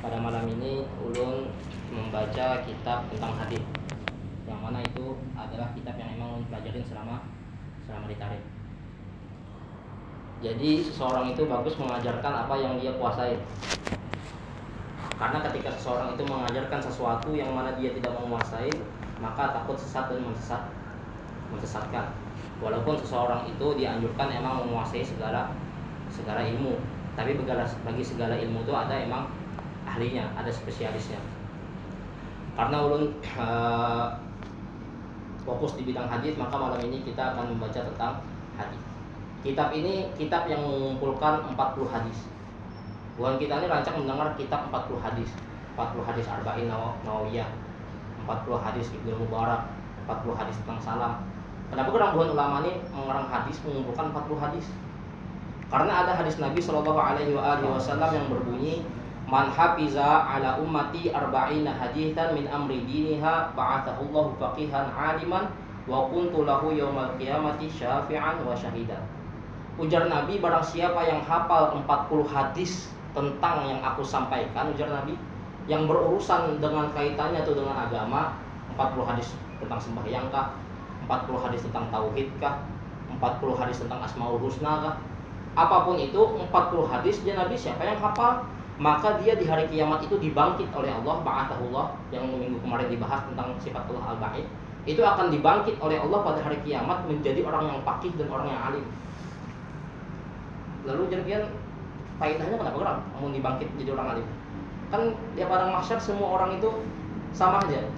Pada malam ini ulun membaca kitab tentang hadis, yang mana itu adalah kitab yang emang ulun pelajarin selama di Tarim. Jadi seseorang itu bagus mengajarkan apa yang dia kuasai. Karena ketika seseorang itu mengajarkan sesuatu yang mana dia tidak menguasai, maka takut sesat dan menyesatkan. Walaupun seseorang itu dianjurkan emang menguasai segala ilmu, tapi bagi segala ilmu itu ada emang ahlinya, ada spesialisnya. Karena ulun fokus di bidang hadis, maka malam ini kita akan membaca tentang hadis. Kitab ini kitab yang mengumpulkan 40 hadis. Bukan kita ini rancang mendengar kitab 40 hadis. 40 hadis Arba'in Nawawiyah, 40 hadis Ibnu Mubarak, 40 hadis tentang salam. Kenapa buhan ulama ini mengarang hadis, mengumpulkan 40 hadis? Karena ada hadis Nabi Shallallahu Alaihi Wasallam yang berbunyi, man hafiza ala ummati arba'ina hadithan min amri diniha ba'athahullahu faqihan aliman wa kuntu lahu yaumal qiyamati syafi'an wa syahidan. Ujar Nabi, barang siapa yang hafal 40 hadis tentang yang aku sampaikan, ujar Nabi, yang berurusan dengan kaitannya itu dengan agama, 40 hadis tentang sembahyang kah, 40 hadis tentang tauhid kah, 40 hadis tentang asmaul husna kah, apapun itu 40 hadis dia Nabi, siapa yang hafal, maka dia di hari kiamat itu dibangkit oleh Allah, ba'athahullah, yang minggu kemarin dibahas tentang sifatullah al-ba'id, itu akan dibangkit oleh Allah pada hari kiamat menjadi orang yang faqih dan orang yang alim. Lalu jadikan faedahnya kenapa orang mau dibangkit jadi orang alim? Kan dia pada mahsyar semua orang itu sama aja.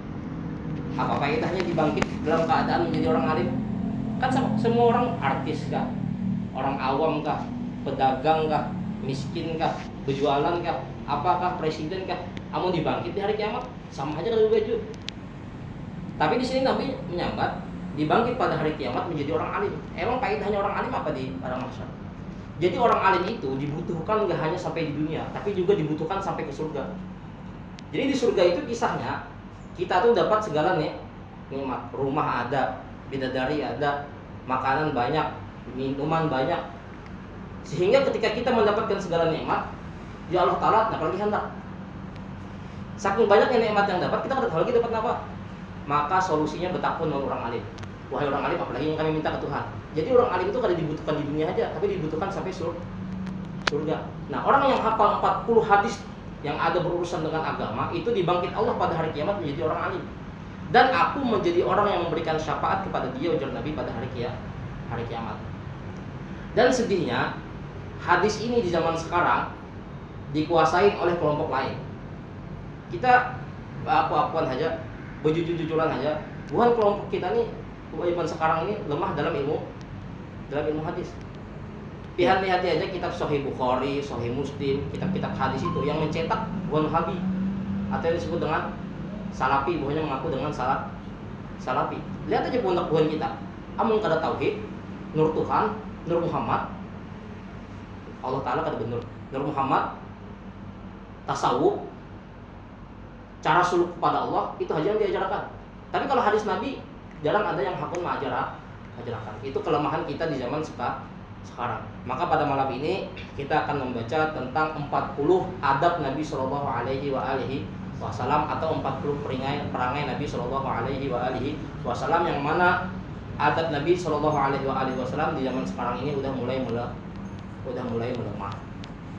Apa faedahnya dibangkit dalam keadaan menjadi orang alim? Kan semua orang artis kah? Orang awam kah? Pedagang kah? Miskin kah? Berjualan kah? Apakah presiden kah? Kamu dibangkit di hari kiamat sama aja dengan baju. Tapi di sini Nabi menyambat dibangkit pada hari kiamat menjadi orang alim. Emang faedahnya orang alim apa di pada mahsyar? Jadi orang alim itu dibutuhkan gak hanya sampai di dunia, tapi juga dibutuhkan sampai ke surga. Jadi di surga itu kisahnya kita tuh dapat segala nikmat, rumah ada, bidadari ada, makanan banyak, minuman banyak. Sehingga ketika kita mendapatkan segala nikmat, ya Allah Ta'ala tak lagi hendak. Saking banyaknya nikmat yang dapat, kita tidak lagi dapat apa? Maka solusinya bertakun dengan orang alim. Wahai orang alim, apalagi yang kami minta ke Tuhan. Jadi orang alim itu kada dibutuhkan di dunia aja, tapi dibutuhkan sampai surga. Nah, orang yang hafal 40 hadis yang ada berurusan dengan agama itu dibangkit Allah pada hari kiamat menjadi orang alim. Dan aku menjadi orang yang memberikan syafaat kepada dia, ujar Nabi, pada hari kiamat. Dan sedihnya, hadis ini di zaman sekarang dikuasai oleh kelompok lain. Kita aku-akuan aja, berjujur-jujuran aja, bukan kelompok kita nih zaman sekarang ini lemah dalam ilmu hadis. Lihat-lihat aja kitab Sahih Bukhari, Sahih Muslim, kitab-kitab hadis itu yang mencetak bukan Wahabi atau yang disebut dengan Salafi, bukannya mengaku dengan Salafi. Lihat aja bukan kita. Amun kada tauhid, nur Tuhan, nur Muhammad, Allah Ta'ala kada benar, nur Muhammad, tasawuf, cara suluk kepada Allah, itu aja yang diajarkan. Tapi kalau hadis Nabi jarang ada yang hakun mengajarkan. Itu kelemahan kita di zaman sekarang. Maka pada malam ini kita akan membaca tentang 40 adab Nabi Shallallahu Alaihi Wasallam atau 40 perangai Nabi Shallallahu Alaihi Wasallam, yang mana adab Nabi Shallallahu Alaihi Wasallam di zaman sekarang ini udah mulai melemah.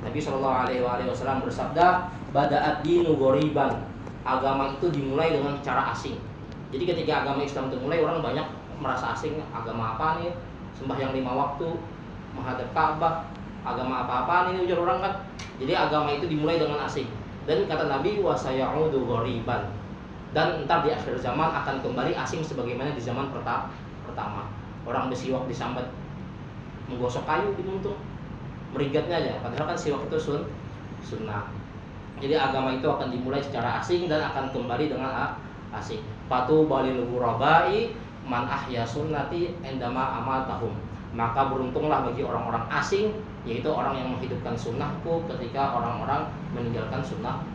Nabi Shallallahu Alaihi Wasallam bersabda, bada'ad dinu ghoriban, agama itu dimulai dengan cara asing. Jadi ketika agama Islam itu mulai, orang banyak merasa asing, agama apa nih? Sembahyang 5 waktu, menghadap Ka'bah, agama apa-apa nih, ujar orang kan. Jadi agama itu dimulai dengan asing. Dan kata Nabi, wa sayaudu ghoriban, dan entar di akhir zaman akan kembali asing sebagaimana di zaman pertama. Orang bersiwak disambat menggosok kayu dimuntung, merigatnya aja, padahal kan siwak itu sunnah. Jadi agama itu akan dimulai secara asing dan akan kembali dengan asing. Patu balil ghurabai man ahya sunnati endama amatahum. Maka beruntunglah bagi orang-orang asing, yaitu orang yang menghidupkan sunnahku ketika orang-orang meninggalkan sunnahku.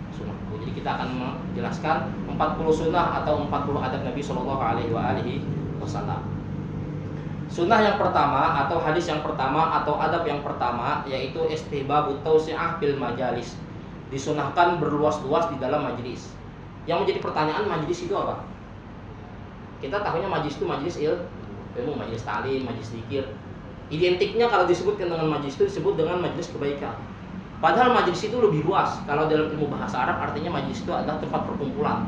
Jadi kita akan menjelaskan 40 sunnah atau 40 adab Nabi Shallallahu Alaihi Wasallam. Sunnah yang pertama atau hadis yang pertama atau adab yang pertama yaitu istihbabut tausi'ah bil majalis, disunahkan berluas-luas di dalam majelis. Yang menjadi pertanyaan, majelis itu apa? Kita tahunya majelis itu majelis ilmu, majelis ta'lim, majelis zikir. Identiknya kalau disebutkan dengan majelis itu disebut dengan majelis kebaikan. Padahal majelis itu lebih luas. Kalau dalam ilmu bahasa Arab artinya majelis itu adalah tempat perkumpulan.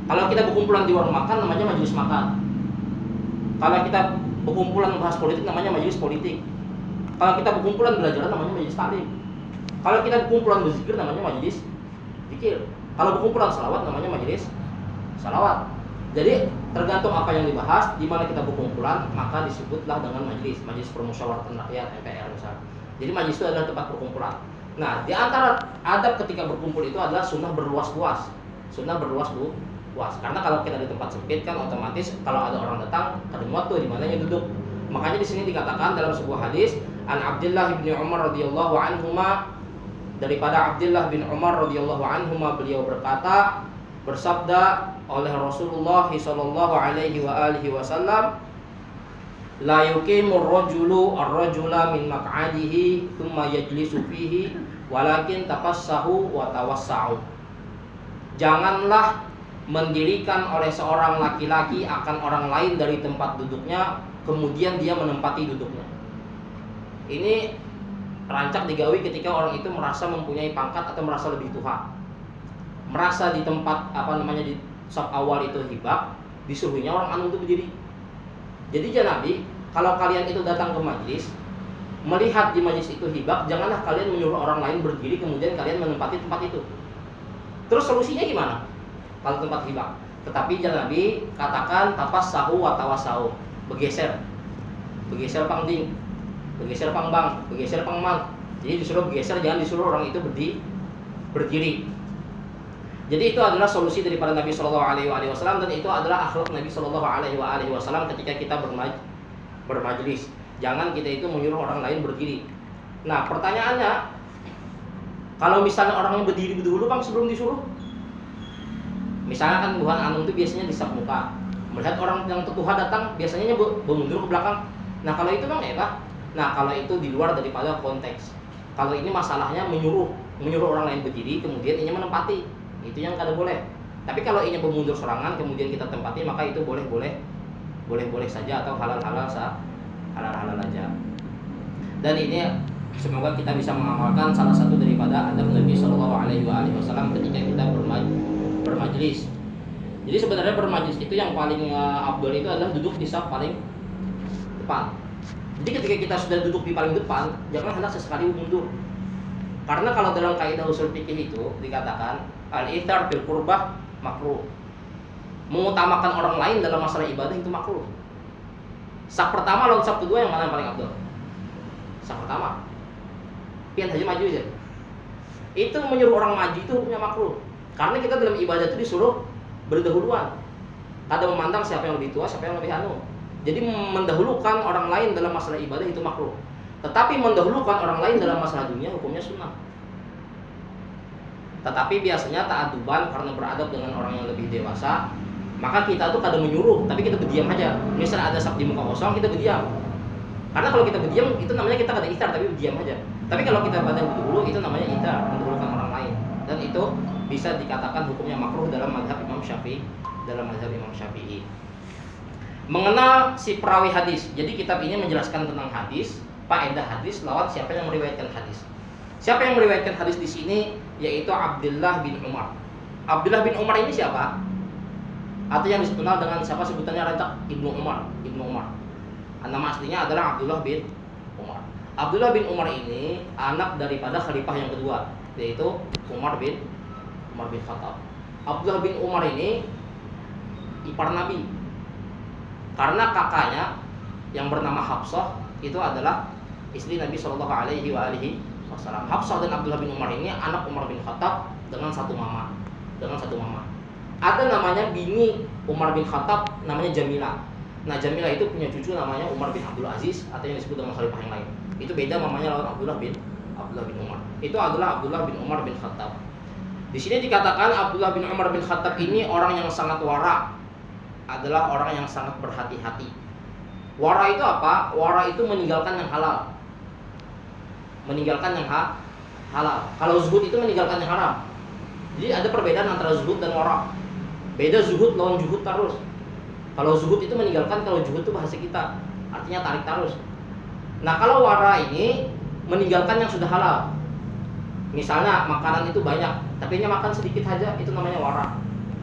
Kalau kita berkumpulan di warung makan namanya majelis makan. Kalau kita berkumpulan membahas politik namanya majelis politik. Kalau kita berkumpulan belajar namanya majelis ta'lim. Kalau kita berkumpulan berzikir namanya majelis zikir. Kalau berkumpulan salawat namanya majelis salawat. Jadi tergantung apa yang dibahas, di mana kita berkumpulan, maka disebutlah dengan majelis permusyawaratan rakyat MPR misalnya. Jadi majelis itu adalah tempat perkumpulan. Nah, di antara adab ketika berkumpul itu adalah sunnah berluas-luas. Sunnah berluas-luas. Karena kalau kita di tempat sempit kan otomatis kalau ada orang datang, kedemuat tuh di mananya duduk. Makanya di sini dikatakan dalam sebuah hadis, an Abdullah bin Umar radhiyallahu anhuma, daripada Abdullah bin Umar radhiyallahu anhuma, beliau berkata, bersabda oleh Rasulullah sallallahu alaihi wasallam, la yuqimur rajulu ar-rajula min maq'adihi thumma yajlisu fihi walakin tafassahu wa tawassa'u. Janganlah mendirikan oleh seorang laki-laki akan orang lain dari tempat duduknya kemudian dia menempati duduknya. Ini rancak digawi ketika orang itu merasa mempunyai pangkat atau merasa lebih tua. Merasa di tempat di saf awal itu hibak, disuruhnya orang anu itu berdiri. Jadi Nabi, kalau kalian itu datang ke majlis, melihat di majlis itu hibak, janganlah kalian menyuruh orang lain berdiri kemudian kalian menempati tempat itu. Terus solusinya gimana? Kalau tempat hibak. Tetapi Nabi katakan tapassahu wa tawassau, bergeser pangding, bergeser pangbang, bergeser pangmal. Jadi disuruh bergeser, jangan disuruh orang itu berdiri. Jadi itu adalah solusi daripada Nabi Shallallahu Alaihi Wasallam, dan itu adalah akhlak Nabi Shallallahu Alaihi Wasallam ketika kita bermajlis. Jangan kita itu menyuruh orang lain berdiri. Nah pertanyaannya, kalau misalnya orangnya berdiri dulu bang sebelum disuruh, misalnya kan Tuhan Anum itu biasanya di saf muka, melihat orang yang tertuha datang biasanya bermundur ke belakang. Nah kalau itu bang ya. Nah kalau itu di luar daripada konteks. Kalau ini masalahnya menyuruh orang lain berdiri kemudian ini menempati, itu yang kada boleh. Tapi kalau ini bermundur serangan kemudian kita tempati, maka itu boleh saja atau halal aja. Dan ini semoga kita bisa mengamalkan salah satu daripada adab Nabi Shallallahu Alaihi Wasallam ketika kita bermajlis. Jadi sebenarnya bermajlis itu yang paling afdol itu adalah duduk di saf paling depan. Jadi ketika kita sudah duduk di paling depan, jangan hendak sesekali mundur. Karena kalau dalam kaidah usul fikih itu dikatakan al-ithar bil qurbah makruh. Mengutamakan orang lain dalam masalah ibadah itu makruh. Saf pertama lawan saf kedua yang mana yang paling afdol? Saf pertama. Pian aja maju aja. Itu menyuruh orang maju itu hukumnya makruh. Karena kita dalam ibadah itu disuruh berdahuluan. Kada memandang siapa yang lebih tua, siapa yang lebih anu. Jadi mendahulukan orang lain dalam masalah ibadah itu makruh. Tetapi mendahulukan orang lain dalam masalah dunia hukumnya sunnah. Tetapi biasanya ta'aduban karena beradab dengan orang yang lebih dewasa, maka kita tuh kadang menyuruh, tapi kita berdiam aja. Misalnya ada saf di muka kosong, kita berdiam. Karena kalau kita berdiam itu namanya kita kada ikhtar, tapi berdiam aja. Tapi kalau kita pada dulu itu namanya ikhtar, mendahulukan orang lain. Dan itu bisa dikatakan hukumnya makruh dalam mazhab Imam Syafi'i. Mengenal si perawi hadis. Jadi kitab ini menjelaskan tentang hadis, faedah hadis lawan siapa yang meriwayatkan hadis. Siapa yang meriwayatkan hadis di sini yaitu Abdullah bin Umar. Abdullah bin Umar ini siapa? Atau yang dikenal dengan siapa sebutannya rancak Ibnu Umar. Nama aslinya adalah Abdullah bin Umar. Abdullah bin Umar ini anak daripada khalifah yang kedua, yaitu Umar bin Khattab. Abdullah bin Umar ini ipar Nabi. Karena kakaknya yang bernama Hafsah itu adalah istri Nabi Shallallahu Alaihi Wasallam. Hafsah dan Abdullah bin Umar ini anak Umar bin Khattab dengan satu mama. Ada namanya bini Umar bin Khattab namanya Jamilah. Nah Jamilah itu punya cucu namanya Umar bin Abdul Aziz atau yang disebut dengan khalifah yang lain. Itu beda mamanya lawan Abdullah bin Umar. Itu adalah Abdullah bin Umar bin Khattab. Di sini dikatakan Abdullah bin Umar bin Khattab ini orang yang sangat wara, adalah orang yang sangat berhati-hati. Wara itu apa? Wara itu meninggalkan yang halal. halal. Kalau zuhud itu meninggalkan yang haram. Jadi ada perbedaan antara zuhud dan wara. Beda zuhud lawan juhud terus. Kalau zuhud itu meninggalkan, kalau juhud itu bahasa kita, artinya tarik terus. Nah kalau wara ini meninggalkan yang sudah halal. Misalnya makanan itu banyak, tapi hanya makan sedikit saja, itu namanya wara.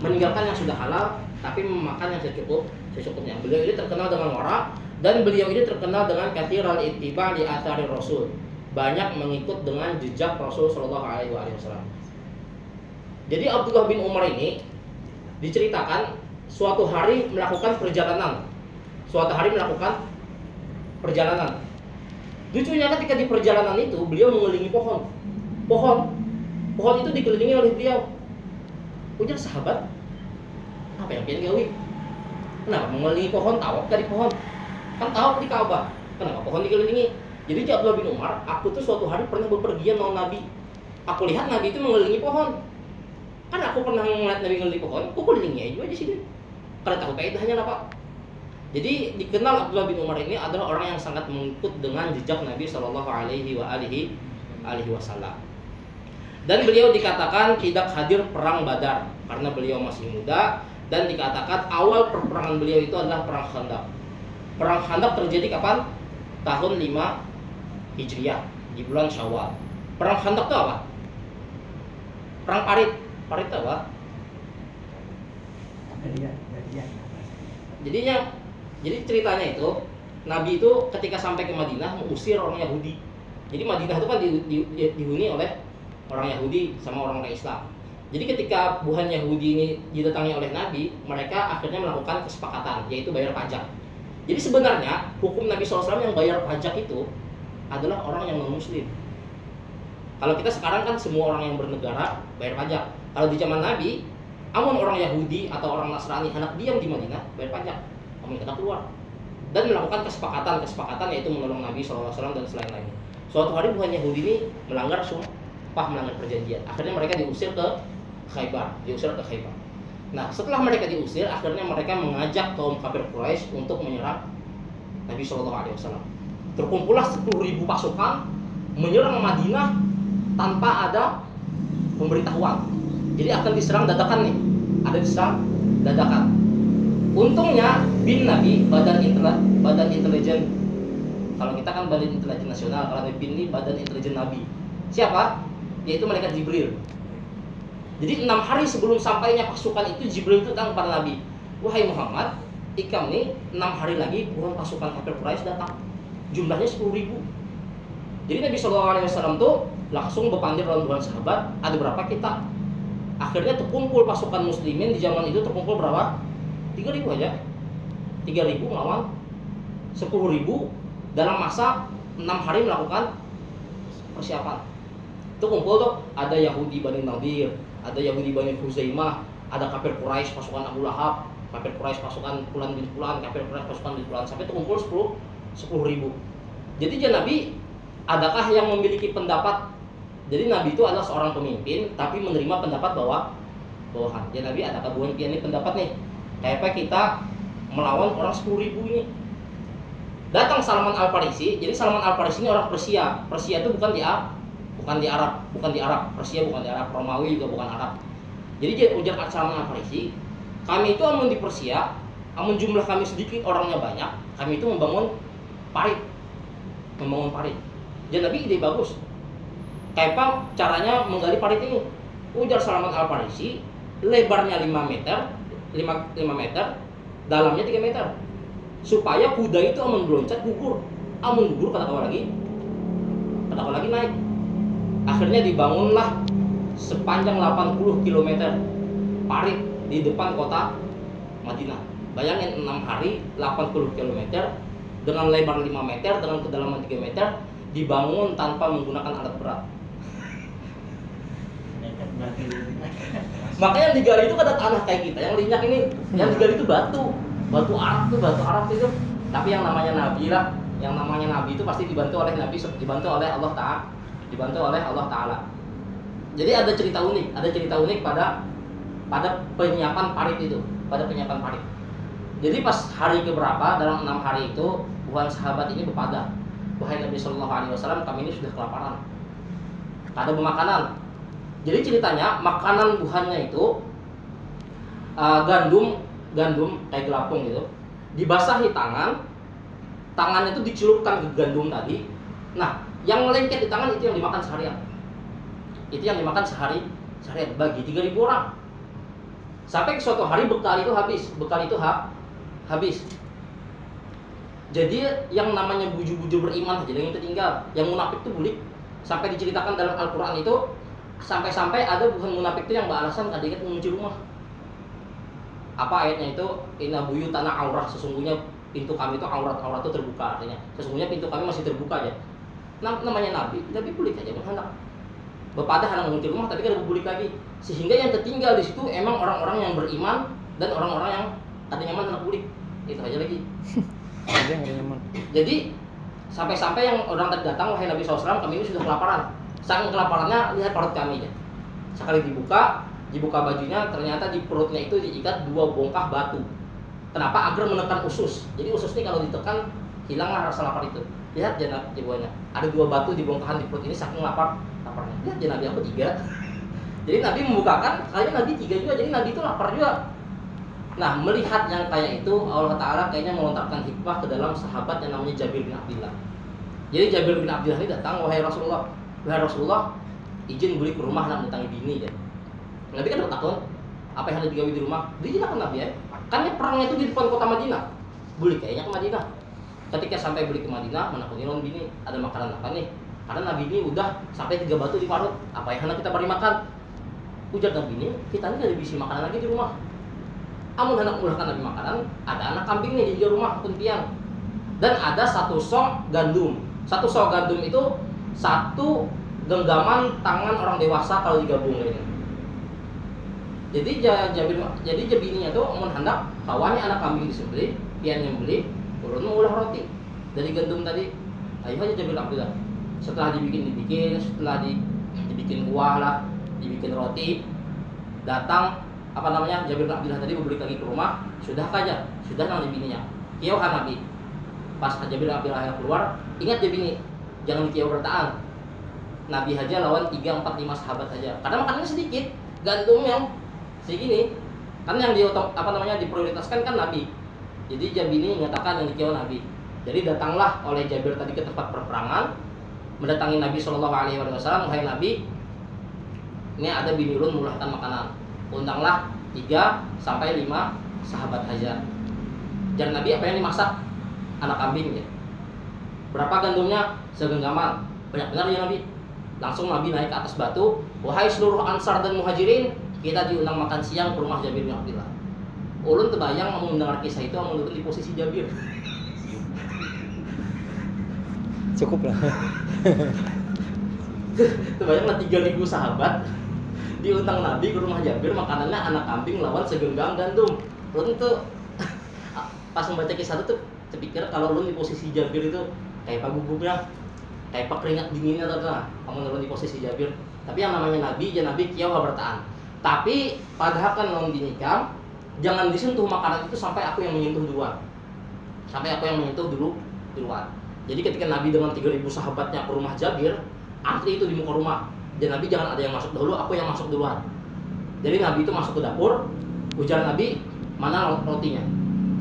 Meninggalkan yang sudah halal, tapi memakan yang secukupnya. Beliau ini terkenal dengan wara, dan beliau ini terkenal dengan kathiral ittiba li athari Rasul. Banyak mengikut dengan jejak Rasul Shallallahu Alaihi Wasallam. Jadi Abdullah bin Umar ini diceritakan suatu hari melakukan perjalanan. Lucunya ketika di perjalanan itu beliau mengelilingi pohon. Pohon itu dikelilingi oleh beliau. Ujar sahabat, apa yang kalian gawi? Kenapa mengelilingi pohon, tawaf dari pohon? Kan tawaf di Ka'bah. Kenapa pohon dikelilingi? Jadi Abdullah bin Umar, aku tuh suatu hari pernah bepergian sama Nabi. Aku lihat Nabi itu mengelilingi pohon. Kan aku pernah melihat Nabi mengelilingi pohon, aku kelilingi aja di sini. Karena tahu kaidahnya apa? Jadi dikenal Abdullah bin Umar ini adalah orang yang sangat mengikut dengan jejak Nabi Shallallahu Alaihi Wasallam. Dan beliau dikatakan tidak hadir perang Badar karena beliau masih muda, dan dikatakan awal perperangan beliau itu adalah perang Khandaq. Perang Khandaq terjadi kapan? Tahun 5 Hijriah di bulan Syawal. Perang Khandaq itu apa? Perang Parit. Parit itu apa? Jadi ceritanya itu Nabi itu ketika sampai ke Madinah mengusir orang Yahudi. Jadi Madinah itu kan dihuni oleh orang Yahudi sama orang Islam. Jadi ketika buhan Yahudi ini didatangi oleh Nabi, mereka akhirnya melakukan kesepakatan, yaitu bayar pajak. Jadi sebenarnya hukum Nabi SAW yang bayar pajak itu adalah orang yang non-muslim. Kalau kita sekarang kan semua orang yang bernegara bayar pajak. Kalau di zaman Nabi, amun orang Yahudi atau orang Nasrani hendak diam di Madinah bayar pajak, amun kena keluar. Dan melakukan kesepakatan yaitu menolong Nabi SAW dan selain-lainnya. Suatu hari buhan Yahudi ini melanggar perjanjian. Akhirnya mereka diusir ke Khaybar. Nah, setelah mereka diusir, akhirnya mereka mengajak kaum kafir Quraisy untuk menyerang Nabi SAW. Terkumpullah 10.000 pasukan menyerang Madinah tanpa ada pemberitahuan. Jadi akan diserang dadakan nih. Untungnya BIN Nabi, Badan Intelijen. Kalau kita kan Badan Intelijen Nasional, kalau BIN ini Badan Intelijen Nabi. Siapa? Yaitu malaikat Jibril. Jadi 6 hari sebelum sampainya pasukan itu, Jibril itu datang kepada Nabi. Wahai Muhammad, ikam nih 6 hari lagi bukan pasukan kafir Quraisy datang. Jumlahnya 10.000. Jadi Nabi SAW tuh langsung berpandir rombongan sahabat, ada berapa kita? Akhirnya terkumpul pasukan muslimin di zaman itu terkumpul berapa? 3.000 aja. 3.000 melawan 10.000 dalam masa 6 hari melakukan persiapan. Itu kumpul tuh, ada Yahudi Bani Nadir, ada Yahudi Bani Khuzaimah, ada kafir Quraisy pasukan Abu Lahab, kafir Quraisy pasukan Fulan bin Fulan, kafir Quraisy pasukan bin Fulan, sampai terkumpul 10.000. Jadi Nabi adakah yang memiliki pendapat? Jadi Nabi itu adalah seorang pemimpin tapi menerima pendapat bawahan. Jadi Nabi adakah bukan ini pendapat nih? Kayak apa kita melawan orang 10.000 ini? Datang Salman Al-Farisi. Jadi Salman Al-Farisi ini orang Persia. Persia itu bukan di Arab. Persia bukan di Arab, Romawi juga bukan Arab. Jadi dia ujar Salman Al-Farisi, kami itu amun di Persia, amun jumlah kami sedikit, orangnya banyak, kami itu membangun parit. Jadi Nabi ide bagus. Kayak apa caranya menggali parit ini? Ujar Salman Al-Farisi, lebarnya 5 meter, dalamnya 3 meter. Supaya kuda itu amun meloncat gugur. Amun gugur kata lagi naik. Akhirnya dibangunlah sepanjang 80 km parit di depan kota Madinah. Bayangin 6 hari 80 km dengan lebar 5 meter dengan kedalaman 3 meter dibangun tanpa menggunakan alat berat. Makanya yang digali itu ada tanah kayak kita, yang linyak ini, yang digali itu batu Arab itu. Tapi yang namanya Nabi itu pasti dibantu oleh Allah Ta'ala. Jadi ada cerita unik pada penyiapan parit itu, Jadi pas hari keberapa dalam 6 hari itu, buhan sahabat ini berpada, wahai Nabi SAW, kami ini sudah kelaparan. ada bermakanan. Jadi ceritanya makanan buhannya itu gandum kayak gelapung gitu, dibasahi tangannya itu dicelupkan ke gandum tadi. Nah, yang lengket di tangan itu yang dimakan seharian. Itu yang dimakan seharian bagi 3.000 orang. Sampai suatu hari bekal itu habis. Jadi yang namanya buju-buju beriman aja yang tertinggal, yang munafik itu bulik. Sampai diceritakan dalam Al-Qur'an itu sampai-sampai ada bukan munafik itu yang beralasan kadang mengunci rumah. Apa ayatnya itu? Inna buyutana aurah, sesungguhnya pintu kami itu aurat itu terbuka, artinya sesungguhnya pintu kami masih terbuka aja. Namanya nabi bulik aja hendak. Bapak ada hendak mengunci rumah tapi kan bulik lagi. Sehingga yang tertinggal di situ emang orang-orang yang beriman dan orang-orang yang ada nyaman hendak bulik. Itu aja lagi. Ada yang nyaman. Jadi sampai-sampai yang orang tadi datang, wahai Nabi SAW, kami ini sudah kelaparan. Saking kelaparannya, lihat perut kami aja. Sekali dibuka bajunya, ternyata di perutnya itu diikat 2 bongkah batu. Kenapa? Agar menekan usus. Jadi usus ini kalau ditekan, hilanglah rasa lapar itu. Lihat jawabannya. Ada 2 batu di bongkahan di perut ini saking laparnya. Lihat ya Nabi aku 3. Jadi Nabi membukakan, kayaknya Nabi 3 juga. Jadi Nabi itu lapar juga. Nah, melihat yang kayak itu, Allah Ta'ala kayaknya melontarkan hikmah ke dalam sahabat yang namanya Jabir bin Abdillah. Jadi Jabir bin Abdillah ini datang, wahai Rasulullah, izin beli ke rumah nak mendatangi bini ya. Nabi kan takut, apa yang ada digawe di rumah? Dijelaskan Nabi ya. Kan perangnya itu di depan kota Madinah. Beli kayaknya ke Madinah. Ketika sampai beli ke Madinah, mana kunilon bini, ada makanan apa nih? Karena Nabi ini udah sampai 3 batu di parut. Apa yang hendak kita beri makan? Ujar Nabi ini, kita ini gak bisa makan lagi di rumah. Amun hendak mulahkan Nabi makanan, ada anak kambing nih di rumah kuntian. Dan ada 1 sok gandum. 1 sok gandum itu 1 genggaman tangan orang dewasa kalau digabung ini. Jadi jabininya tuh amun hendak kawannya anak kambing disembelih, pian yang beli, turun mengulah roti dari gandum tadi. Ayo aja Jabir Abdullah. Setelah dibikin, setelah dibikin kuah lah, dibikin roti, datang Jabir bin Abdillah tadi balik lagi ke rumah, sudah nang bininya. Kiau Nabi. Pas Jabir bin Abdillah keluar, ingat dia bini, jangan kiau bertahan. Nabi aja lawan 3, 4, 5 sahabat saja. Karena makanannya sedikit, gandum yang segini. Kan yang diprioritaskan kan Nabi. Jadi Jabini mengatakan yang dikiau Nabi. Jadi datanglah oleh Jabir tadi ke tempat perperangan, mendatangi Nabi SAW, wahai Nabi, ini ada bini ulun mulahkan makanan. Undanglah 3 sampai 5 sahabat saja. Jar Nabi, apa yang dimasak? Anak kambing ya. Berapa gandumnya? Segenggaman. Banyak benar ya Nabi. Langsung Nabi naik ke atas batu. Wahai seluruh Ansar dan Muhajirin, kita diundang makan siang ke rumah Jabir bin Abdillah. Ulun terbayang mau mendengar kisah itu, mau di posisi Jabir. Cukup lah. Terbayanglah 3.000 sahabat diundang Nabi ke rumah Jabir, makanannya anak kambing lawan segenggam gandum. Ulun tuh pas membaca kisah itu terpikir kalau ulun di posisi Jabir itu kayak pagugupnya, kayak keringat dinginnya tuh, kamu ulun di posisi Jabir. Tapi yang namanya Nabi, Nabi kiau bertahan. Tapi padahal kan non dinikam, jangan disentuh makanan itu sampai aku yang menyentuh duluan. Duluan. Jadi ketika Nabi dengan 3.000 sahabatnya ke rumah Jabir, antri itu di muka rumah. Dan Nabi jangan ada yang masuk dahulu, aku yang masuk duluan. Jadi Nabi itu masuk ke dapur, ujar Nabi, mana rotinya?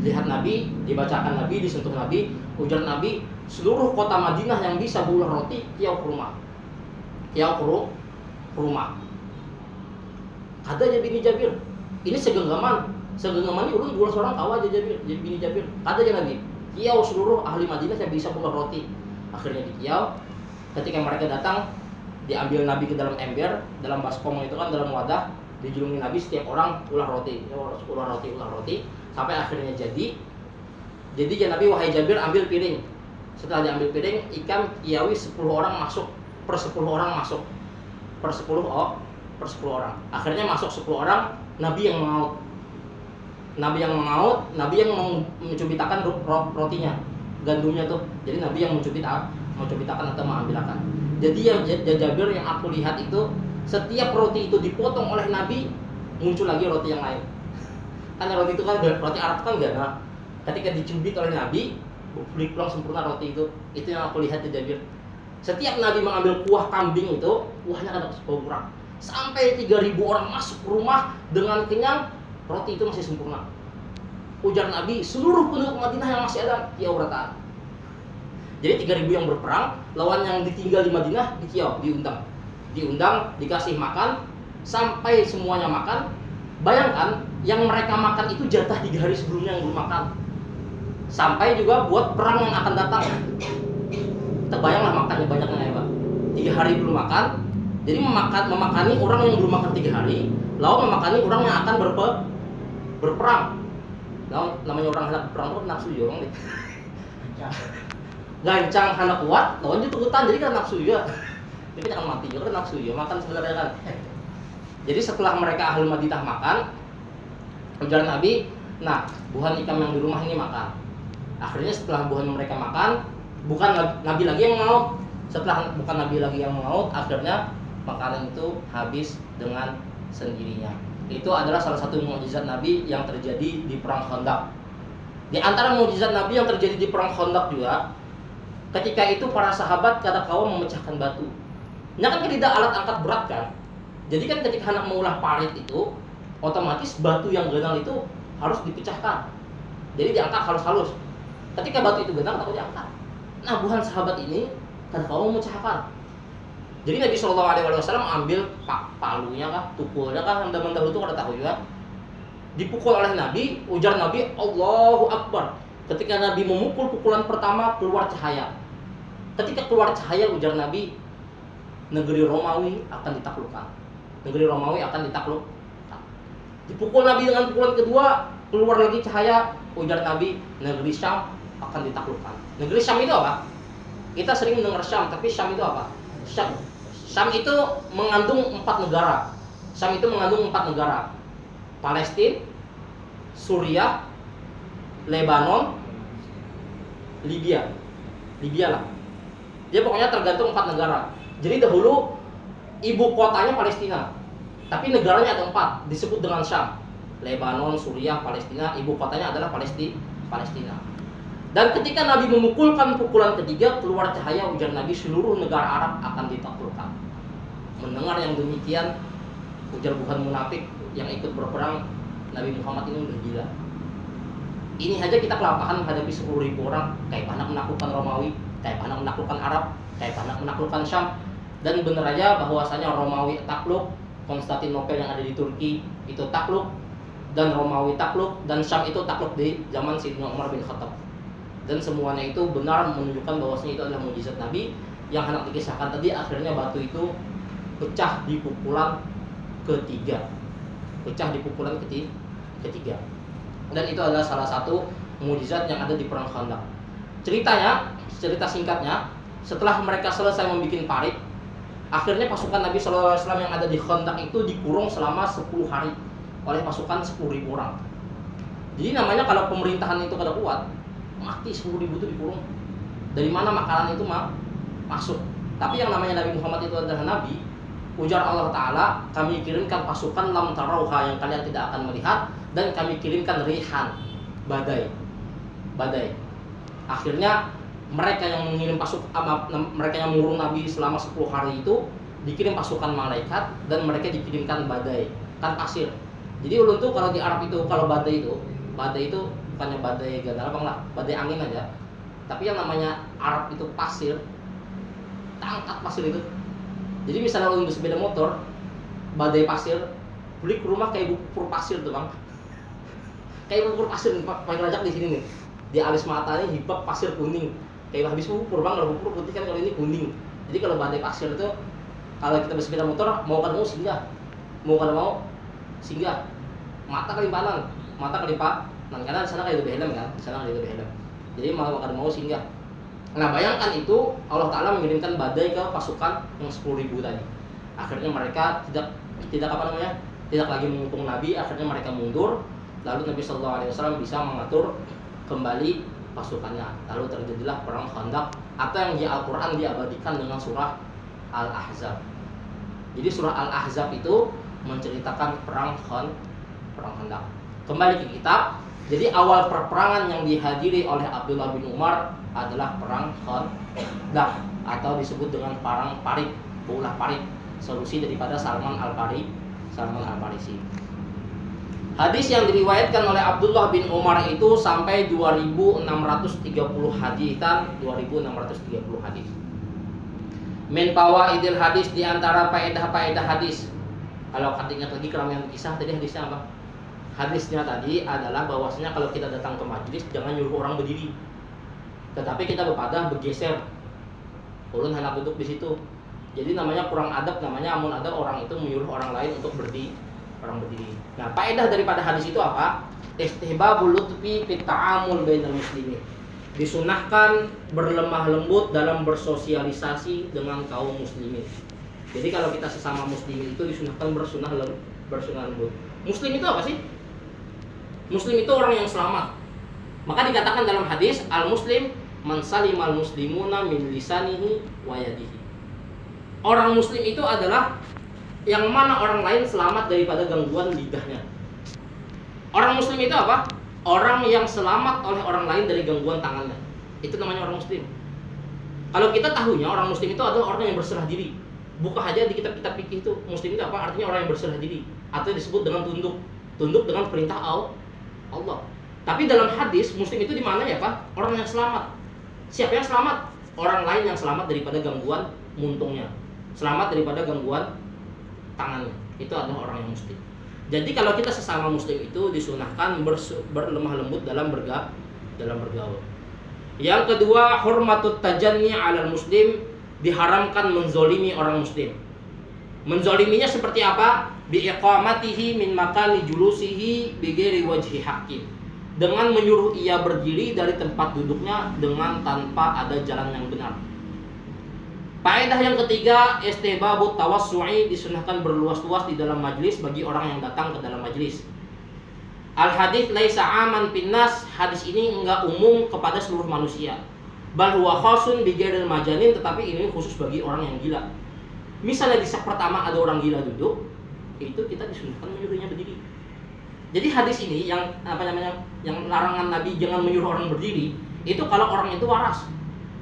Lihat Nabi, dibacakan Nabi, disentuh Nabi, ujar Nabi, seluruh kota Madinah yang bisa bulah roti, kiau ke rumah. Kata aja bini Jabir, ini segenggaman ini ulun bulah seorang tahu aja bini Jabir. Kata aja Nabi, kiau seluruh ahli Madinah yang bisa bulah roti. Akhirnya di kiau, ketika mereka datang, diambil Nabi ke dalam ember, dalam baskom itu kan dalam wadah, dijulungi Nabi setiap orang ulah roti, sampai akhirnya jadi Nabi, wahai Jabir, ambil piring. Setelah diambil piring, ikan kiawi 10 orang masuk, per 10 orang masuk, per 10 orang. Akhirnya masuk 10 orang, Nabi yang mengaut, Nabi yang mencubitakan rotinya, gandumnya tuh. Jadi Nabi yang mencubitakan atau mengambilkan. Jadi yang Jabir yang aku lihat itu, setiap roti itu dipotong oleh Nabi, muncul lagi roti yang lain. Karena roti itu kan, roti Arab kan gana. Ketika dicubit oleh Nabi, pulang sempurna roti itu. Itu yang aku lihat di Jabir. Setiap Nabi mengambil kuah kambing itu, kuahnya akan berkurang. Sampai 3.000 orang masuk ke rumah dengan kenyang, roti itu masih sempurna. Ujar Nabi, seluruh penduduk Madinah yang masih ada, kiau rata. Jadi 3.000 yang berperang, lawan yang ditinggal di Madinah, dikiau, diundang, dikasih makan, sampai semuanya makan. Bayangkan, yang mereka makan itu jatah 3 hari sebelumnya yang belum makan. Sampai juga buat perang yang akan datang. Terbayanglah makannya banyaknya ya Pak. 3 hari belum makan, jadi memakani orang yang belum makan 3 hari, lalu memakani orang yang akan berperang. Lalu namanya orang hendak berperang itu nafsu juga deh. Gancang hendak kuat, lawan itu hutan, jadi kan nafsu juga. Dia kan akan mati juga kan nafsu juga, makan sebenarnya kan. Jadi setelah mereka ahli Madinah makan, ujar Nabi, nah buhan ikam yang di rumah ini makan. Akhirnya setelah buhan mereka makan, bukan Nabi lagi yang mengaut. Setelah bukan Nabi lagi yang mengaut, akhirnya makanan itu habis dengan sendirinya. Itu adalah salah satu mukjizat Nabi yang terjadi di perang Khandaq. Di antara mukjizat Nabi yang terjadi di perang Khandaq juga, ketika itu para sahabat kata kaum memecahkan batu. Ini kan tidak alat angkat berat kan? Jadi kan ketika hendak mengolah parit itu, otomatis batu yang ganal itu harus dipecahkan. Jadi diangkat halus-halus. Ketika batu itu ganal, takut diangkat. Nah, buhan sahabat ini kata kaum memecahkan. Jadi Nabi SAW ambil palunya kah, tukulnya kah, yang zaman dahulu itu kada tahu juga. Dipukul oleh Nabi, ujar Nabi, Allahu Akbar. Ketika Nabi memukul pukulan pertama, keluar cahaya. Ketika keluar cahaya, ujar Nabi, negeri Romawi akan ditaklukkan. Negeri Romawi akan ditaklukkan. Dipukul Nabi dengan pukulan kedua, keluar lagi cahaya, ujar Nabi, negeri Syam akan ditaklukkan. Negeri Syam itu apa? Kita sering mendengar Syam, tapi Syam itu apa? Syam itu mengandung 4 negara. Syam itu mengandung 4 negara. Palestina, Suriah, Lebanon, Libya lah. Dia pokoknya tergantung 4 negara. Jadi dahulu ibu kotanya Palestina, tapi negaranya ada 4, disebut dengan Syam. Lebanon, Suriah, Palestina, ibu kotanya adalah Palestina. Dan ketika Nabi memukulkan pukulan ketiga, keluar cahaya, ujar Nabi, seluruh negara Arab akan ditaklukkan. Mendengar yang demikian, ujar bukan munafik yang ikut berperang, Nabi Muhammad ini udah gila. Ini aja kita kelapahan menghadapi 10.000 orang, kayak anak menaklukkan Romawi, kayak anak menaklukkan Arab, kayak anak menaklukkan Syam. Dan bener aja bahwasanya Romawi takluk, Konstantinopel yang ada di Turki itu takluk, dan Romawi takluk, dan Syam itu takluk di zaman Sayyidina Umar bin Khattab. Dan semuanya itu benar menunjukkan bahwasanya itu adalah mukjizat Nabi yang hendak dikisahkan tadi. Akhirnya batu itu pecah di pukulan ketiga. Dan itu adalah salah satu mukjizat yang ada di perang Khandaq. Cerita singkatnya, setelah mereka selesai membuat parit, akhirnya pasukan Nabi SAW yang ada di Khandaq itu dikurung selama 10 hari oleh pasukan 10.000 orang. Jadi namanya kalau pemerintahan itu kada kuat, mati 10.000 itu dikurung. Dari mana makanan itu masuk? Tapi yang namanya Nabi Muhammad itu adalah Nabi. Ujar Allah Ta'ala, kami kirimkan pasukan lam tarauha yang kalian tidak akan melihat, dan kami kirimkan rihan, badai. Akhirnya mereka yang mengirim mereka yang mengurung Nabi selama 10 hari itu dikirim pasukan malaikat, dan mereka dikirimkan badai, kan pasir. Jadi ulun tuh kalau di Arab itu, kalau badai itu bukannya badai ganal bang lah, badai angin aja. Tapi yang namanya Arab itu pasir, tangkat pasir itu. Jadi misalnya ulun bersepeda motor, badai pasir, beli ke rumah kayak bubur pasir tuh bang. Kayak bubur pasir, pakai rajak di sini nih. Di alis mata ini hibak pasir kuning. Kayak habis bubur bang, kalau bubur putih kan, kalau ini kuning. Jadi kalau badai pasir itu, kalau kita bersepeda motor, mau kada mau singgah. Mata kelimpanan, karena di sana kayak lebih helm kan, Jadi mau kada mau singgah. Nah bayangkan itu, Allah Ta'ala mengirimkan badai ke pasukan yang 10.000 tadi. Akhirnya mereka tidak lagi menghukum Nabi. Akhirnya mereka mundur. Lalu Nabi SAW bisa mengatur kembali pasukannya. Lalu terjadilah perang Khandaq, atau yang di Al-Quran diabadikan dengan surah Al-Ahzab. Jadi surah Al-Ahzab itu menceritakan perang Khandaq. Kembali ke kitab. Jadi awal perperangan yang dihadiri oleh Abdullah bin Umar adalah perang Khandaq. atau disebut dengan parang parit, baulah parit, solusi daripada Salman Al-Farisi. Hadis yang diriwayatkan oleh Abdullah bin Umar itu sampai 2630 hadisan, 2630 hadis. Min fawaidil hadis, di antara faedah-faedah hadis. Kalau ingat lagi keramaian kisah tadi hadisnya apa? Hadisnya tadi adalah bahwasanya kalau kita datang ke majelis jangan nyuruh orang berdiri. Tetapi kita bergeser. Ulun hendak duduk di situ. Jadi namanya kurang adab, namanya amun ada orang itu menyuruh orang lain untuk berdiri. Nah, faedah daripada hadis itu apa? Istihbabul lutfi fit ta'amul bainal muslimin. Disunahkan berlemah lembut dalam bersosialisasi dengan kaum muslimin. Jadi kalau kita sesama muslimin itu disunahkan bersunah lembut. Muslim itu apa sih? Muslim itu orang yang selamat. Maka dikatakan dalam hadis, al-muslim man salimal muslimuna min lisanihi wa yadihi. Orang muslim itu adalah yang mana orang lain selamat daripada gangguan lidahnya. Orang muslim itu apa? Orang yang selamat oleh orang lain dari gangguan tangannya. Itu namanya orang muslim. Kalau kita tahunya orang muslim itu adalah orang yang berserah diri. Buka aja di kitab-kitab fikih itu, muslim itu apa? Artinya orang yang berserah diri, atau disebut dengan tunduk. Tunduk dengan perintah Allah. Tapi dalam hadis muslim itu di mana ya, Pak? Orang yang selamat. Siapa yang selamat? Orang lain yang selamat daripada gangguan muntungnya. Selamat daripada gangguan tangannya. Itu adalah orang yang muslim. Jadi kalau kita sesama muslim itu disunahkan berlemah lembut dalam bergaul. Yang kedua, hormatut tajanni 'alal muslim, diharamkan menzolimi orang muslim. Menzoliminya seperti apa? Biiqamatihi min makani julusihi bighairi wajhi haqqin. Dengan menyuruh ia berdiri dari tempat duduknya dengan tanpa ada jalan yang benar. Faedah yang ketiga, istihbabut tawassu'i, disunahkan berluas-luas di dalam majlis bagi orang yang datang ke dalam majlis. Al hadits laisa aman pinnas, hadis ini enggak umum kepada seluruh manusia. Bal huwa khasun bi ghairil majanin, tetapi ini khusus bagi orang yang gila. Misalnya di saf pertama ada orang gila duduk, itu kita disunahkan menyuruhnya berdiri. Jadi hadis ini yang yang larangan Nabi jangan menyuruh orang berdiri, itu kalau orang itu waras.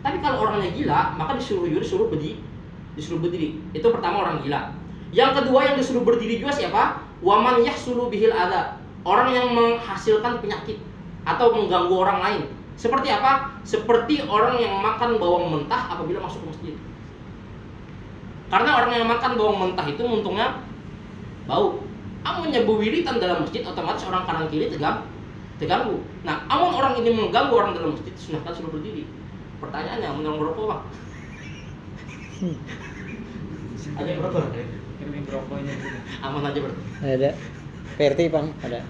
Tapi kalau orangnya gila, maka disuruh berdiri. Itu pertama orang gila. Yang kedua yang disuruh berdiri juga siapa? Waman yahsulu bihil adza. Orang yang menghasilkan penyakit atau mengganggu orang lain. Seperti apa? Seperti orang yang makan bawang mentah apabila masuk masjid. Karena orang yang makan bawang mentah itu untungnya bau. Amun nyebu wiritan dalam masjid, otomatis orang kanan kiri terganggu. Nah, amun orang ini mengganggu orang dalam masjid, sunahkan suruh berdiri. Pertanyaannya, menang merokok Bang? Ada yang merokok? Ini rokoknya. Aman aja berarti. Ada. PRT Bang, ada.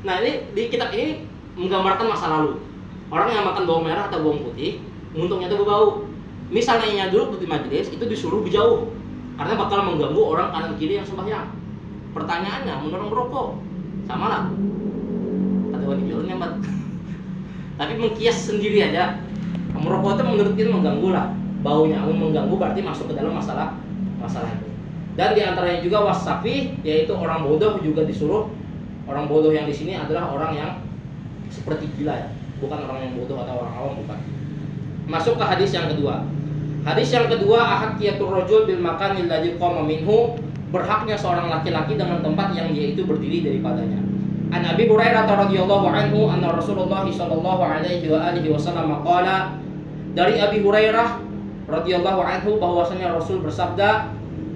Nah, ini di kitab ini menggambarkan masa lalu. Orang yang makan bawang merah atau bawang putih, untungnya itu berbau. Misalnya duduk di majelis, itu disuruh berjauh. Karena bakal mengganggu orang kanan kiri yang sembahyang. Pertanyaannya, menurut merokok? Sama lah. Ada wani bilun yang tapi mengkias sendiri aja. Merokok itu menurut kita mengganggu lah. Baunya mengganggu berarti masuk ke dalam masalah itu. Dan diantaranya juga wasafi, yaitu orang bodoh juga disuruh. Orang bodoh yang di sini adalah orang yang seperti gila ya, bukan orang yang bodoh atau orang awam, bukan. Masuk ke hadis yang kedua. Hadis yang kedua, ahaqqiyatur rajul bil makanil ladzi qama minhu, berhaknya seorang laki-laki dengan tempat yang dia itu berdiri daripadanya. An Abi Hurairah radhiyallahu anhu anna Rasulullah sallallahu alaihi wa alihi wasallam qala, dari Abi Hurairah radhiyallahu anhu bahwasanya Rasul bersabda,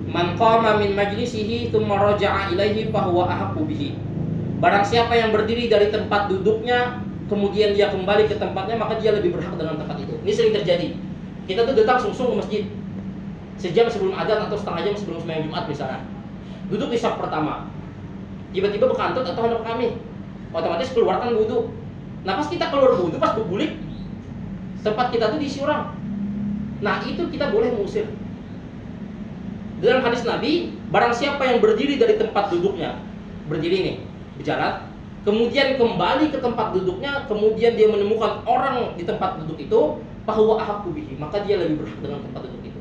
man qama min majlisihi tsumma raja'a ilaihi fa huwa ahaqqu bihi. Barang siapa yang berdiri dari tempat duduknya kemudian dia kembali ke tempatnya, maka dia lebih berhak dengan tempat itu. Ini sering terjadi. Kita tuh datang sungsung ke masjid sejam sebelum adzan atau setengah jam sebelum sembahyang Jumat misalnya. Duduk di saf pertama. Tiba-tiba bekantut atau hendak kami, otomatis keluarkan wudu. Nah, pas kita keluar wudu, pas bergulik, tempat kita tuh diisi orang. Nah, itu kita boleh mengusir. Dalam hadis Nabi, barang siapa yang berdiri dari tempat duduknya, berdiri nih, bicara, kemudian kembali ke tempat duduknya, kemudian dia menemukan orang di tempat duduk itu, fahuwa ahaqqu bihi, maka dia lebih berhak dengan tempat duduk itu.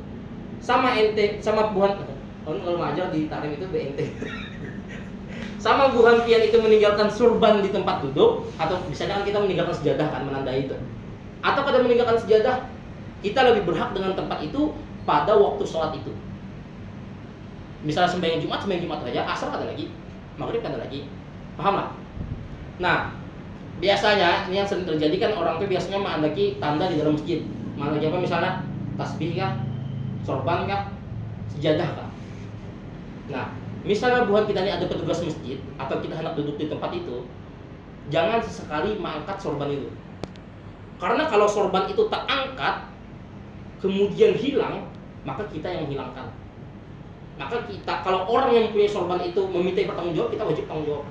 Sama ente, sama buhan, kalau ngajar di Tarim itu BNT. Sama Bu Hanfian itu meninggalkan surban di tempat duduk, atau misalnya kan kita meninggalkan sejadah kan menandai itu. Atau kada meninggalkan sejadah, kita lebih berhak dengan tempat itu pada waktu sholat itu. Misalnya sembahyang Jumat aja, asar ada lagi, maghrib ada lagi, paham lah? Nah, biasanya ini yang sering terjadi kan orang tuh biasanya mengandaki tanda di dalam masjid. Mengandaki apa misalnya? Tasbih kah? Sorban kah? Sejadah kah? Nah, misalnya buat kita ini ada petugas masjid atau kita hendak duduk di tempat itu, jangan sesekali mengangkat sorban itu. Karena kalau sorban itu tak angkat, kemudian hilang, maka kita yang hilangkan. Maka kita, kalau orang yang punya sorban itu meminta bertanggung jawab, kita wajib tanggung jawab.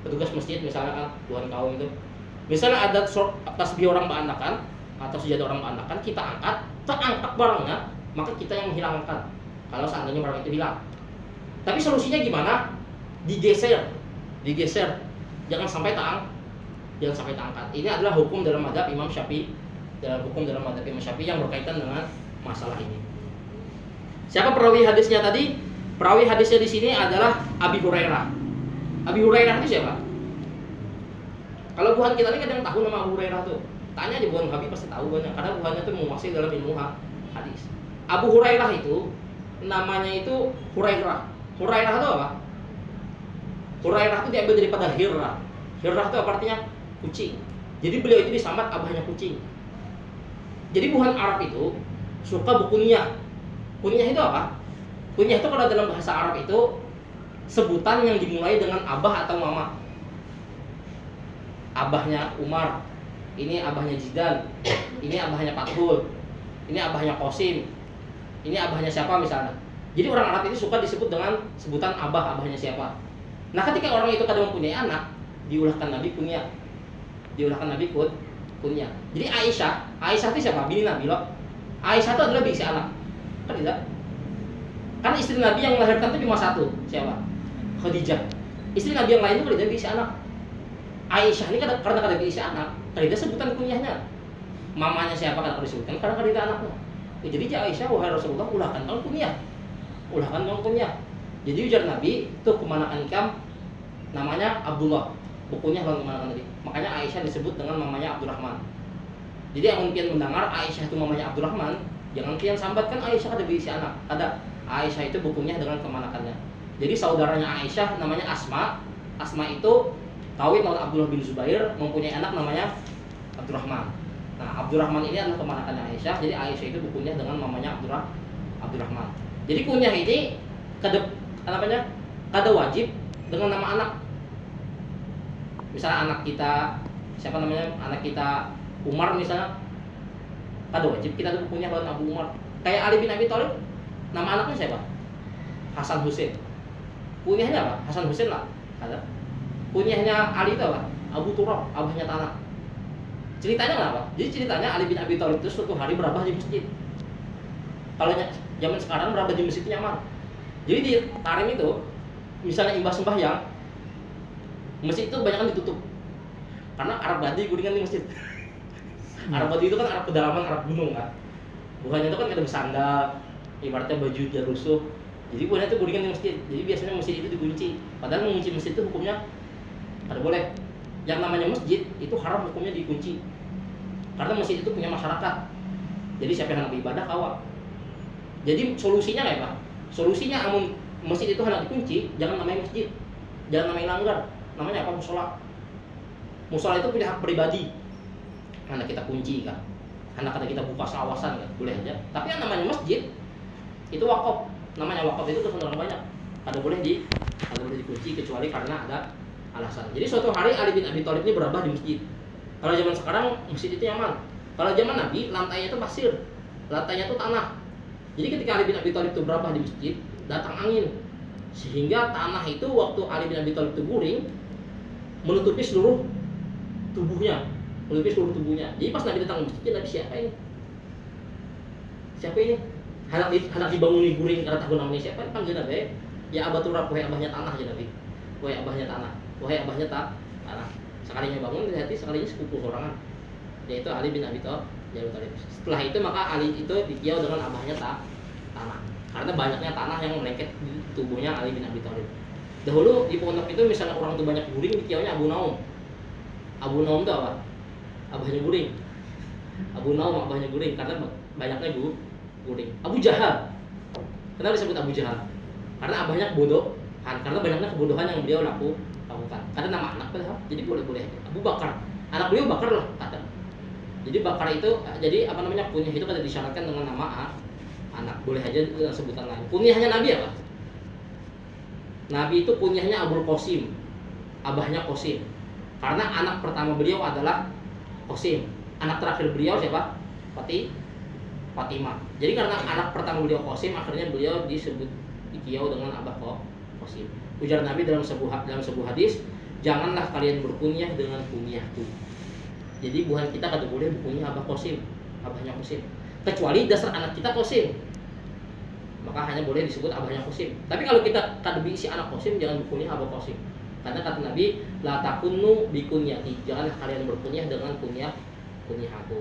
Petugas masjid misalnya kan, tuan kaum itu, misalnya ada tasbih orang berandakan atau sejadah orang berandakan, kita angkat, tak angkat barangnya, maka kita yang menghilangkan. Kalau seandainya barang itu hilang. Tapi solusinya gimana? Digeser. Jangan sampai angkat. Ini adalah hukum dalam mazhab Imam Syafi'i. Yang berkaitan dengan masalah ini. Siapa perawi hadisnya tadi? Perawi hadisnya di sini adalah Abi Hurairah. Abi Hurairah itu siapa? Kalau buhan kita ini kadang tahu nama Abu Hurairah tuh. Tanya aja buhan Habib pasti tahu banyak, karena buhannya tuh menguasai dalam ilmu hadis. Abu Hurairah itu namanya itu Hurairah. Hurairah itu apa? Hurairah itu diambil daripada Hirrah. Hirrah itu apa artinya? Kucing. Jadi beliau itu disambat abahnya kucing. Jadi buhan Arab itu suka berkunyah. Kunyah itu apa? Kunyah itu kalau dalam bahasa Arab itu sebutan yang dimulai dengan abah atau mama. Abahnya Umar, ini abahnya Jidan, ini abahnya Fathul, ini abahnya Qasim, ini abahnya siapa misalnya. Jadi orang Arab itu suka disebut dengan sebutan abahnya siapa. Nah, ketika orang itu kadang mempunyai anak, diulahkan Nabi kunyah. Kunyah. Jadi Aisyah itu siapa? Bini Nabi loh. Aisyah itu adalah bisi anak. Kan tidak? Kan istri Nabi yang melahirkan itu cuma satu. Siapa? Khadijah. Istri Nabi yang lain itu tidak bisi anak. Aisyah ini karena kada bisi anak, kada sebutan kunyahnya. Mamanya siapa kada disebutkan karena kada anaknya. Jadi Aisyah, wahai Rasulullah, ulahkan dong kunyah. Jadi ujar Nabi, tuh kemanakan ikam namanya Abdullah. Bukunya lawan kemanakan tadi. Makanya Aisyah disebut dengan mamanya Abdurrahman. Jadi yang mungkin mendengar Aisyah itu mamanya Abdurrahman, jangan pian sambatkan Aisyah kada berisi anak. Kada. Aisyah itu bukunya dengan kemanakannya. Jadi saudaranya Aisyah namanya Asma. Asma itu kawin lawan Abdullah bin Zubair, mempunyai anak namanya Abdurrahman. Nah, Abdurrahman ini adalah kemanakannya Aisyah. Jadi Aisyah itu bukunya dengan mamanya Abdurrahman. Jadi kunyah ini kada wajib dengan nama anak. Misalnya anak kita siapa namanya? Anak kita Umar misalnya, kada wajib kita tuh kunyah lawan Abu Umar. Kayak Ali bin Abi Thalib, nama anaknya siapa? Hasan Husain. Kunyahnya apa? Hasan Husain lah. Kada. Kunyahnya Ali itu apa? Abu Turab, abahnya tanah. Ceritanya kenapa? Jadi ceritanya Ali bin Abi Thalib itu suatu hari berabah di masjid. Kalau zaman sekarang berabah di masjid itu nyaman. Jadi di Tarim itu, misalnya imbas sembahyang, masjid itu kebanyakan ditutup. Karena Arab Badi guringan di masjid. Arab Badi itu kan Arab pedalaman, Arab gunung kan. Bukannya itu kan kada bersandal, ibaratnya baju dia rusuh. Jadi bukannya itu guringan di masjid. Jadi biasanya masjid itu dikunci. Padahal mengunci masjid itu hukumnya kada boleh. Yang namanya masjid itu haram hukumnya dikunci. Karena masjid itu punya masyarakat. Jadi siapa yang hendak beribadah kawak. Jadi solusinya kayak apa? Solusinya amun masjid itu hendak dikunci, jangan namanya masjid. Jangan namanya langgar. Namanya apa? Musola. Musola itu punya hak pribadi. Hendak kita kunci kan. Hendak kita buka sawasan kan, boleh aja. Tapi yang namanya masjid itu wakaf. Namanya wakaf itu terus orang banyak. Kada boleh dikunci kecuali karena ada alasan. Jadi suatu hari Ali bin Abi Thalib ini berabah di masjid. Kalau zaman sekarang masjid itu nyaman. Kalau zaman Nabi lantainya itu pasir, lantainya itu tanah. Jadi ketika Ali bin Abi Thalib itu berabah di masjid, datang angin, sehingga tanah itu waktu Ali bin Abi Thalib itu guring menutupi seluruh tubuhnya. Jadi pas Nabi datang ke masjid, Nabi siapa ini? Hendak dibanguni guring karena tahu namanya siapa? Panggil Nabi. Ya Aba Turab, wahai abahnya tanah aja Nabi. Wahai abahnya tanah. Sekalinya bangun berarti sekalinya sepupu sorangan, yaitu Ali bin Abi Thalib. Setelah itu maka Ali itu dikiau dengan abahnya tanah. Karena banyaknya tanah yang melengket di tubuhnya Ali bin Abi Thalib. Dahulu di pondok itu misalnya orang tuh banyak guring, dikiaunya Abu Naum. Abu Naum itu apa? Abahnya guring. Abu Naum abahnya guring karena banyaknya guring. Abu Jahal. Kenapa disebut Abu Jahal? Karena abahnya kebodohan, karena banyaknya kebodohan yang beliau lakukan. Karena nama anak padahal, jadi boleh-boleh. Abu Bakar, anak beliau Bakar lah kata. Jadi Bakar itu, jadi apa namanya kunyah itu kada disyaratkan dengan nama anak, boleh aja dengan sebutan lain. Kunyahnya Nabi apa? Nabi itu kunyahnya Abul Qasim, abahnya Qasim. Karena anak pertama beliau adalah Qasim. Anak terakhir beliau siapa? Fatimah. Jadi karena anak pertama beliau Qasim, akhirnya beliau disebut dikiau dengan abah Qasim. Ujar Nabi dalam sebuah hadis, janganlah kalian berkunyah dengan kunyahku. Jadi bukan kita kada boleh berkunyah abah Qasim, abahnya Qasim. Kecuali dasar anak kita Qasim, maka hanya boleh disebut abahnya Qasim. Tapi kalau kita kada si anak Qasim, jangan berkunyah abah Qasim. Karena kata Nabi, la takunnu bikunyati, janganlah kalian berkunyah dengan kunyahaku.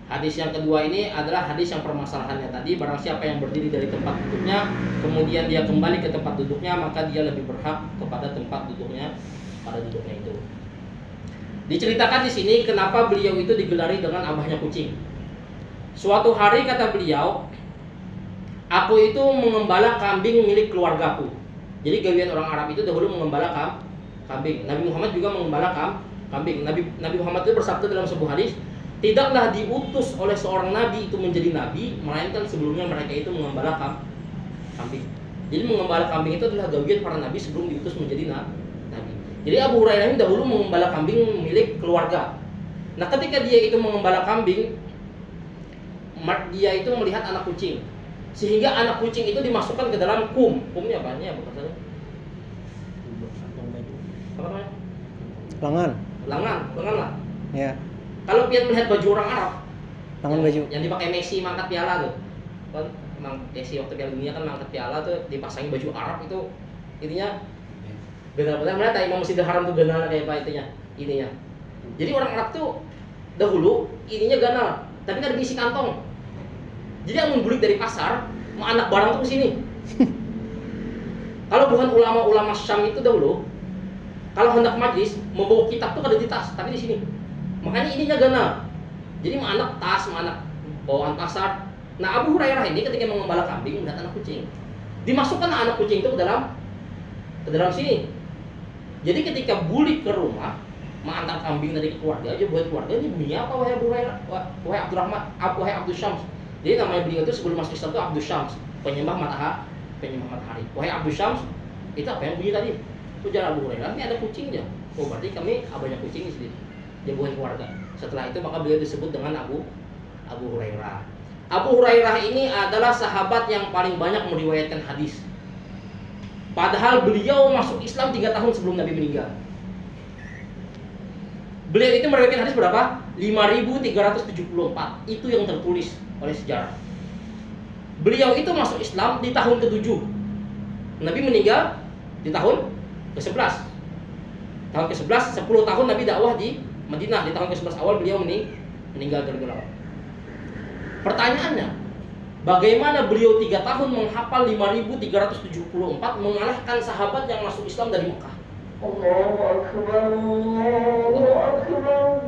Hadis yang kedua ini adalah hadis yang permasalahannya tadi, barang siapa yang berdiri dari tempat duduknya kemudian dia kembali ke tempat duduknya, maka dia lebih berhak kepada tempat duduknya pada duduknya itu. Diceritakan di sini kenapa beliau itu digelari dengan abahnya kucing. Suatu hari kata beliau, aku itu mengembala kambing milik keluargaku. Jadi gawian orang Arab itu dahulu mengembala kambing. Nabi Muhammad juga mengembala kambing. Nabi Muhammad itu bersabda dalam sebuah hadis, tidaklah diutus oleh seorang nabi itu menjadi nabi, melainkan sebelumnya mereka itu mengembala kambing. Jadi mengembala kambing itu adalah gawian para nabi sebelum diutus menjadi nabi. Jadi Abu Hurairah ini dahulu mengembala kambing milik keluarga. Nah ketika dia itu mengembala kambing, dia itu melihat anak kucing. Sehingga anak kucing itu dimasukkan ke dalam kumnya apa? Ini apa katanya? Apa namanya? Lengan lah. Ya. Kalau pian melihat baju orang Arab, Lengan baju. yang dipakai Messi mangkat piala tuh. Kan Messi waktu Piala Dunia kan mangkat piala tuh dipasangin baju Arab itu intinya benar-benar melihat Imam Masjidil Haram tuh ganal kayak apa ininya. Jadi orang Arab tuh dahulu ininya ganal, tapi kan diisi kantong. Jadi yang membulik dari pasar, mau anak barang tuh ke sini. Kalau bukan ulama-ulama Syam itu dahulu, kalau hendak majlis membawa kitab tuh kada di tas, tapi di sini. Makanya ininya ganal. Jadi mau anak tas, mau anak bawaan pasar. Nah Abu Hurairah ini ketika mengembala kambing melihat anak kucing, dimasukkan anak kucing itu ke dalam sini. Jadi ketika bulik ke rumah, mengantar kambing dari keluarga aja buat keluarga, ini bunyi apa wahai Abu Hurairah, wahai Abdurrahman, wahai Abdul Syams. Jadi namanya beliau itu sebelum masuk Islam itu Abdul Syams, penyembah matahari. Wahai Abdul Syams, itu apa yang bunyi tadi? Ujar Abu Hurairah, ini ada kucingnya. Oh berarti kami abahnya kucing di sini. Dia bukan keluarga. Setelah itu maka beliau disebut dengan Abu Hurairah. Abu Hurairah ini adalah sahabat yang paling banyak meriwayatkan hadis. Padahal beliau masuk Islam 3 tahun sebelum Nabi meninggal. Beliau itu meriwayatkan hadis berapa? 5.374. Itu yang tertulis oleh sejarah. Beliau itu masuk Islam di tahun ke-7. Nabi meninggal di tahun ke-11. Tahun ke-11, 10 tahun Nabi dakwah di Madinah. Di tahun ke-11 awal beliau meninggal dunia. Pertanyaannya, bagaimana beliau 3 tahun menghafal 5.374 mengalahkan sahabat yang masuk Islam dari Mekah? Allahu Akbar, Allahu Akbar.